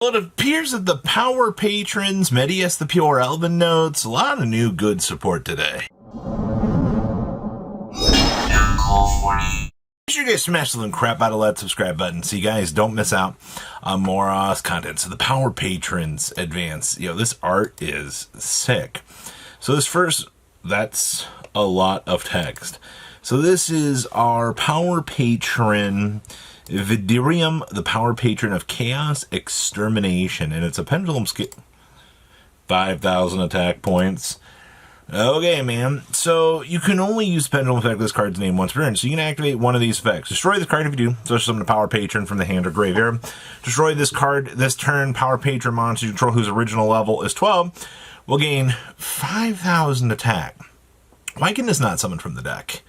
Well, it appears that the Power Patrons, Medius, the Pure Elven Notes, a lot of new good support today. Make sure you guys smash the crap out of that subscribe button so you guys don't miss out on more content. So the Power Patrons advance. This art is sick. So this first, that's a lot of text. So this is our Power Patron Vidirium, the Power Patron of Chaos Extermination, and it's a pendulum scale. 5,000 attack points. Okay, man. So you can only use pendulum effect this card's name once per turn. So you can activate one of these effects. Destroy this card if you do. So summon the Power Patron from the hand or graveyard. Destroy this card this turn. Power Patron monster you control whose original level is 12 will gain 5,000 attack. Why can this not summon from the deck?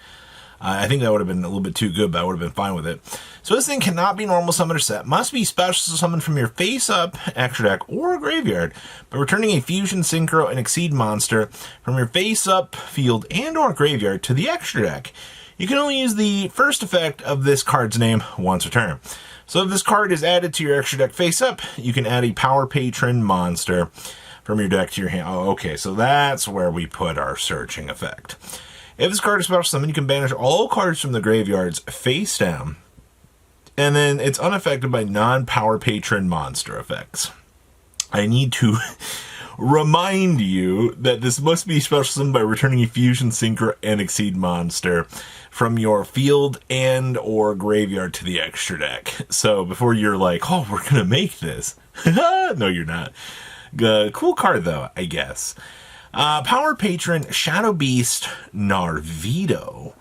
I think that would have been a little bit too good, but I would have been fine with it. So this thing cannot be normal summon or set. Must be special summon from your face-up extra deck or graveyard by returning a Fusion, Synchro, and Exceed monster from your face-up field and or graveyard to the extra deck. You can only use the first effect of this card's name once a turn. So if this card is added to your extra deck face-up, you can add a Power Patron monster from your deck to your hand. Oh, okay, so that's where we put our searching effect. If this card is special summon, you can banish all cards from the graveyards face down, and then it's unaffected by non-Power Patron monster effects. I need to remind you that this must be special summoned by returning a Fusion, Synchro, and Exceed monster from your field and or graveyard to the extra deck. So before you're like, oh, we're going to make this. No, you're not. Cool card, though, I guess. Power Patron Shadow Beast Narvido.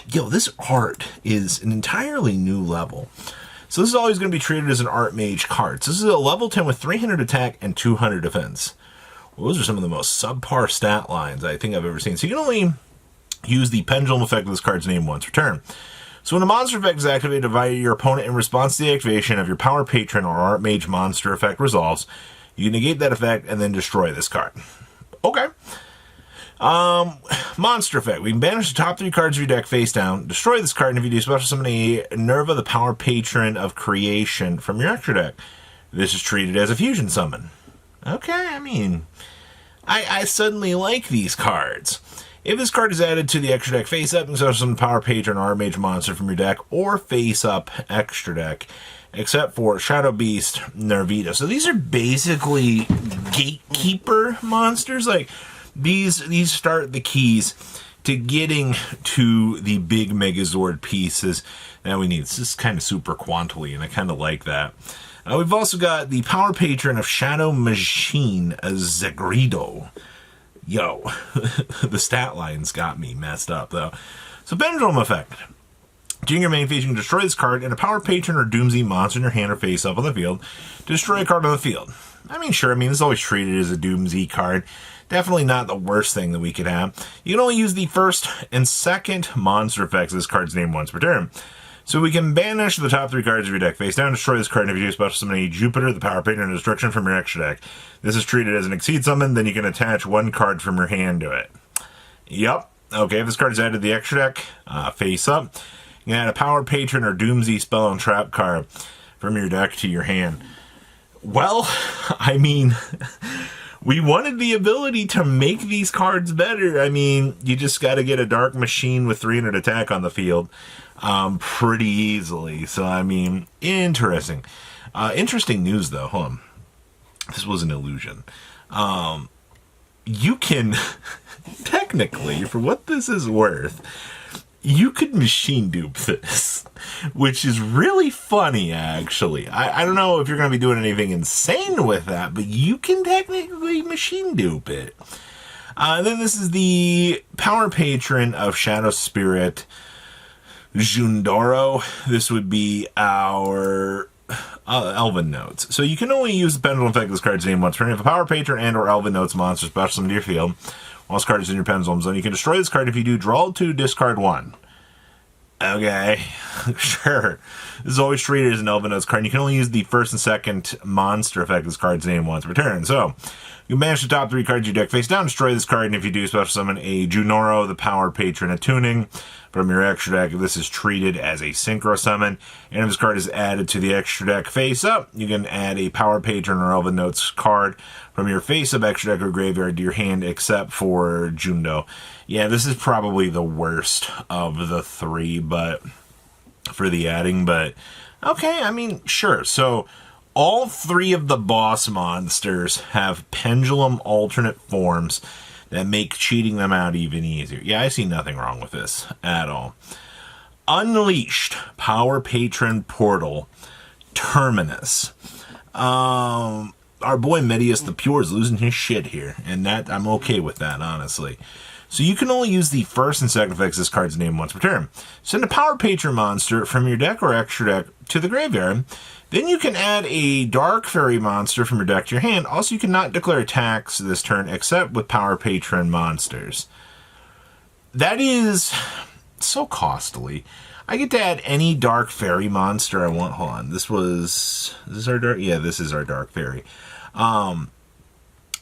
This art is an entirely new level. So this is always going to be treated as an Artmage card. So this is a level 10 with 300 attack and 200 defense. Well, those are some of the most subpar stat lines I think I've ever seen. So you can only use the pendulum effect of this card's name once per turn. So when a monster effect is activated by your opponent in response to the activation of your Power Patron or Artmage monster effect resolves, you can negate that effect and then destroy this card. Okay. Monster effect. We can banish the top 3 cards of your deck face down, destroy this card, and if you do, special summon a Nerva, the Power Patron of Creation from your extra deck. This is treated as a fusion summon. Okay, I mean, I suddenly like these cards. If this card is added to the extra deck face up, you can special summon Power Patron or Artmage monster from your deck or face up extra deck, except for Shadow Beast Narvido. So these are basically gatekeeper monsters. Like these start the keys to getting to the big Megazord pieces that we need. It's just kind of super quantly, and I kind of like that. We've also got the Power Patron of Shadow Machine, Zegredo. The stat lines got me messed up, though. So pendulum effect. During your main phase, you can destroy this card and a Power Patron or Doomsday monster in your hand or face up on the field to destroy a card on the field. I mean, sure, this is always treated as a Doomsday card. Definitely not the worst thing that we could have. You can only use the first and second monster effects of this card's name once per turn. So we can banish the top 3 cards of your deck face down, destroy this card, and if you do, special summon a Jupiter, the Power Patron of Destruction from your extra deck. This is treated as an Exceed summon, then you can attach 1 card from your hand to it. Yep. Okay, if this card is added to the extra deck, face up, you can add a Power Patron or Doomsday spell and trap card from your deck to your hand. Well, we wanted the ability to make these cards better. You just got to get a Dark Machine with 300 attack on the field pretty easily. So, interesting. Interesting news, though. Hold on. This was an illusion. You can, technically, for what this is worth, you could machine dupe this, which is really funny, actually. I don't know if you're going to be doing anything insane with that, but you can technically machine dupe it. Then this is the Power Patron of Shadow Spirit, Junoro. This would be our Elven Notes. So you can only use the pendulum effect of this card's name once per turn. If a Power Patron and or Elven Notes monster special summon to your field, while this card is in your pendulum zone, you can destroy this card. If you do, draw 2, discard 1. Okay, sure. This is always treated as an Elven Notes card, and you can only use the first and second monster effect of this card's name once per turn. So, you banish the top 3 cards of your deck face down, destroy this card, and if you do, special summon a Junoro, the Power Patron of Tuning, from your extra deck. This is treated as a synchro summon, and if this card is added to the extra deck face up, you can add a Power Patron or Elven Notes card from your face up extra deck or graveyard to your hand, except for Junoro. Yeah, this is probably the worst of the three, but for the adding, but okay, I mean, sure. So all three of the boss monsters have pendulum alternate forms that make cheating them out even easier. Yeah, I see nothing wrong with this at all. Unleashed Power Patron Portal Terminus. Our boy Medius the Pure is losing his shit here, and that I'm okay with that, honestly. So you can only use the first and second effects of this card's name once per turn. Send a Power Patron monster from your deck or extra deck to the graveyard. Then you can add a Dark Fairy monster from your deck to your hand. Also, you cannot declare attacks this turn except with Power Patron monsters. That is so costly. I get to add any Dark Fairy monster I want. Hold on. Is this our Dark? Yeah, this is our Dark Fairy.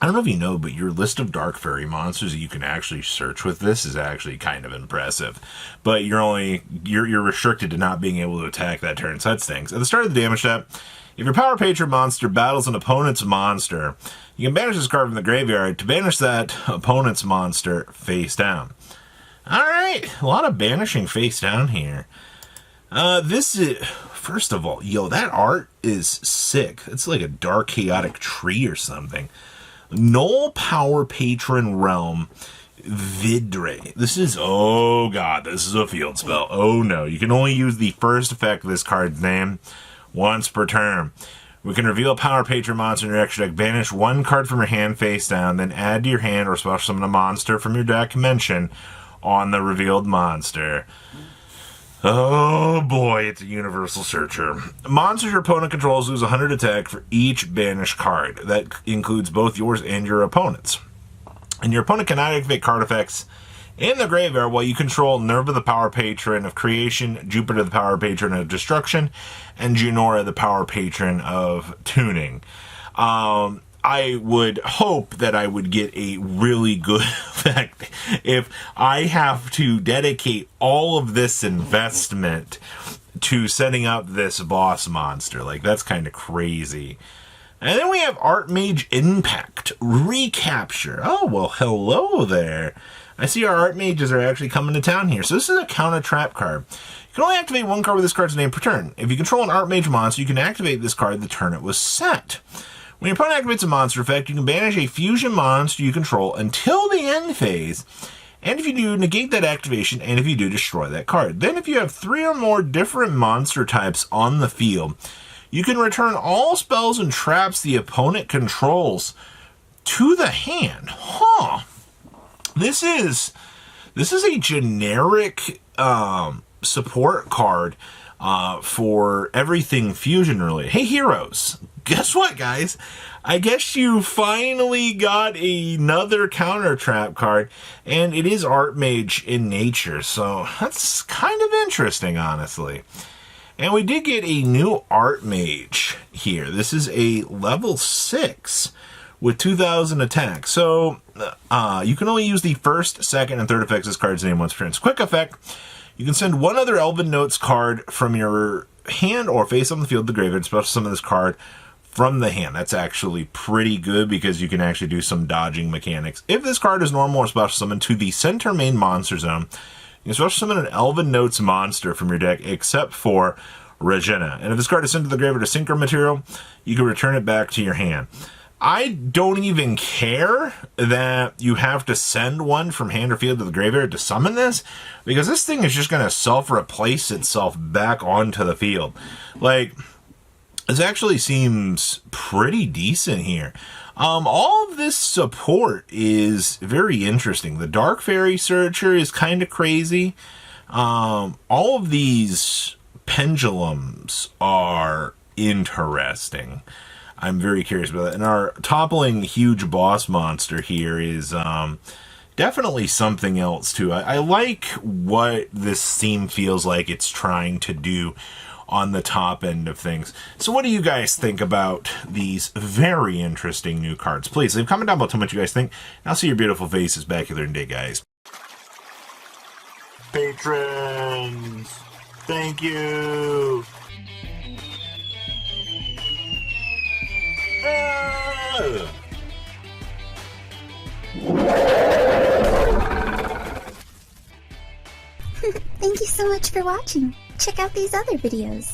I don't know if you know, but your list of Dark Fairy monsters that you can actually search with this is actually kind of impressive. But you're restricted to not being able to attack that turn, so that stinks. At the start of the damage step, if your Power Patron monster battles an opponent's monster, you can banish this card from the graveyard to banish that opponent's monster face down. Alright, a lot of banishing face down here. This is, first of all, yo, that art is sick. It's like a dark chaotic tree or something. Null Power Patron Realm Vidre. This is, oh god, this is a field spell. Oh no, you can only use the first effect of this card's name once per turn. We can reveal a Power Patron monster in your extra deck, banish one card from your hand face down, then add to your hand or special summon a monster from your deck mention on the revealed monster. Oh boy, it's a universal searcher. Monsters your opponent controls lose 100 attack for each banished card. That includes both yours and your opponent's. And your opponent cannot activate card effects in the graveyard while you control Nerva the Power Patron of Creation, Jupiter the Power Patron of Destruction, and Junoro the Power Patron of Tuning. I would hope that I would get a really good effect if I have to dedicate all of this investment to setting up this boss monster. Like, that's kind of crazy. And then we have Artmage Impact Recapture. Oh, well, hello there. I see our Artmages are actually coming to town here. So this is a counter trap card. You can only activate one card with this card's name per turn. If you control an Artmage monster, you can activate this card the turn it was set. When your opponent activates a monster effect, you can banish a fusion monster you control until the end phase, and if you do, negate that activation, and if you do, destroy that card. Then if you have 3 or more different monster types on the field, you can return all spells and traps the opponent controls to the hand. Huh. This is a generic support card for everything fusion related. Hey, heroes. Guess what, guys? I guess you finally got another counter trap card, and it is Artmage in nature, so that's kind of interesting, honestly. And we did get a new Artmage here. This is a level 6 with 2,000 attack. So you can only use the first, second, and third effects of this card's name once per turn. Quick effect. You can send one other Elven Notes card from your hand or face on the field to the graveyard, special summon this card from the hand. That's actually pretty good because you can actually do some dodging mechanics. If this card is normal or special summon to the center main monster zone, you can special summon an Elven Notes monster from your deck except for Regina. And if this card is sent to the graveyard as synchro material, you can return it back to your hand. I don't even care that you have to send one from hand or field to the graveyard to summon this, because this thing is just going to self-replace itself back onto the field. Like, this actually seems pretty decent here. All of this support is very interesting. The Dark Fairy Searcher is kind of crazy. All of these pendulums are interesting. I'm very curious about that. And our toppling huge boss monster here is definitely something else too. I like what this theme feels like it's trying to do on the top end of things. So what do you guys think about these very interesting new cards? Please leave a comment down below, tell me what you guys think. And I'll see your beautiful faces back here in a day, guys. patrons. Thank you. Thank you so much for watching. Check out these other videos.